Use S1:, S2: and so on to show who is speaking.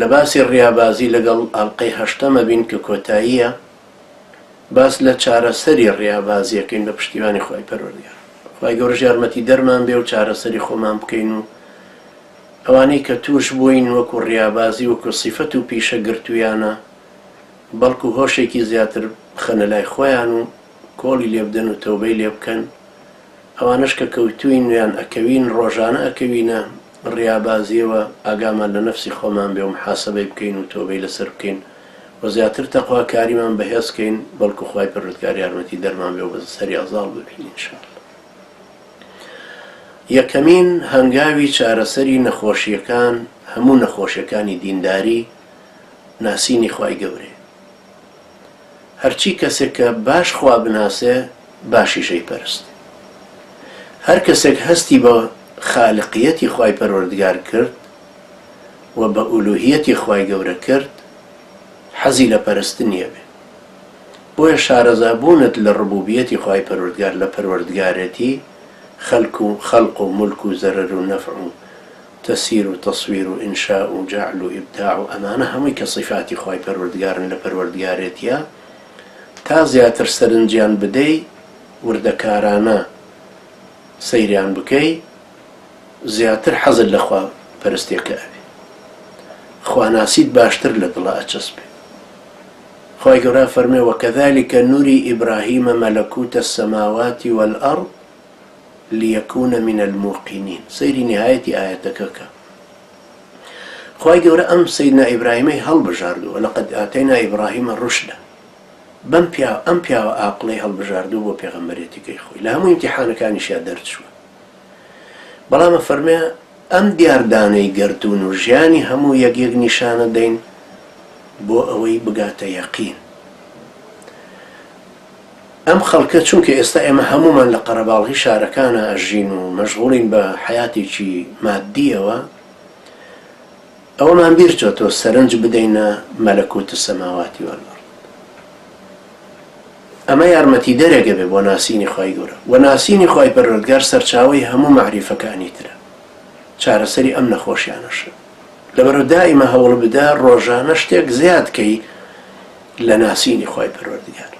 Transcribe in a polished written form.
S1: لباسی ڕیابازی لەگەڵ ئەڵقەی هەشتەمە بین کە کۆتاییە باس لە چارەسەری ڕیابازیەکەین بە پشتیوانی خۆی پەروەردگار. خی گەورەش یارمەتی دەرمان بێ و چارەسەری خۆمان بکەین و ئەوانەی کە توش بووین وەکو ڕیابازی وەکو سیفەت و پیشە گرتویانە بەڵکو هۆشێکی زیاتر بخەنە لای خۆیان و کۆڵی لێ بدەن و تەوبەی لێ بکەن. ئەوانش کە کەوتوین ویان ئەکەوین ڕۆژانە ئەکەوینە ڕیابازیەوە ئاگامان لە نەفسی خۆمان بێ و محاسەبەی بکەین و تۆبەی لەسەر بکەین و زیاتر تەقواکاریمان بەهێزکەین بەڵکو خوای پەروەردگار یارمەتی دەرمان بێ و بە سەری ئەزاڵ ببینین ئینشاءالله. یەکەمین هەنگاوی چارەسەری نەخۆشیەکان هەموو نەخۆشیەکانی دینداری ناسینی خوای گەورەیە. هەرچی کەسێک کە باش خوا بناسێ باشیشەی پەرست. هەر کەسێک هەستی بە خالقیەتی خوای پەروەردگار کرد و بە ئولوهیەتی خوای گەورە کرد حەزی لە پەرستن نییە بێ. بۆیە شارەزابوونت لە ڕبوبیەتی خوای پەروەردگار لە پەروەردگارەتی خەلق و ملک و زەرەر و نەفع و تەسیر و تەصویر و ئینشاء و جعل و ئیبداع و ئەمانە هەمووی کە صیفاتی خوای پەروەردگارن لە پەروەردگارێتیە تا زیاتر سەرنجیان بدەی وردەکارانە سەیریان بکەی زیاتر حەزت لە خوا پەرستێکە ئەبێ. خواناسیت باشتر لە دڵە ئەچەسبێ. خوای گەورە فەرمێ وەکەذالک نوری ئیبراهیم مەلەکوتە السەماوات والأرض ليكون من الموقنين. سيري نهاية آياتك خوای گەورە ئەم سەیدنا ئیبراهیمەی هەڵبژاردووە ولقد آتينا إبراهيم الرشد. ئەم پیاوە ئاقڵەی هەڵبژاردوو بۆ پێغەمبەرێتیکەی خۆی لە هەموو ئیمتیحانەکانیشیا دەرچووە. بەڵامە فەرمێ ئەم دیاردانەی گەردوون و ژیانی هەموو یەک نیشانە دەین بۆ ئەوەی بگاتە یەقین. ئەم خەڵکە چونکە ئێستا ئێمە هەمومان لە قەرەباڵغی شارەکانە ئەژین و مەشغوڵین بە حیاتێکی مادیەوە ئەوەمان بیر چۆتەوە سەرنج بدەینە مەلەکوت السەماواتی والأرض. ئەمە یارمەتی دەرێکە بێ بۆ ناسینی خوای گەورە و ناسینی خوای پەروەردگار سەرچاوەی هەموو معریفەکانی ترە چارەسەری ئەم نەخۆشیانەشە. لەبەرەوە دائیمە هەوڵ بدە ڕۆژانە شتێک زیادکەی لە ناسینی خوای پەروەردگار.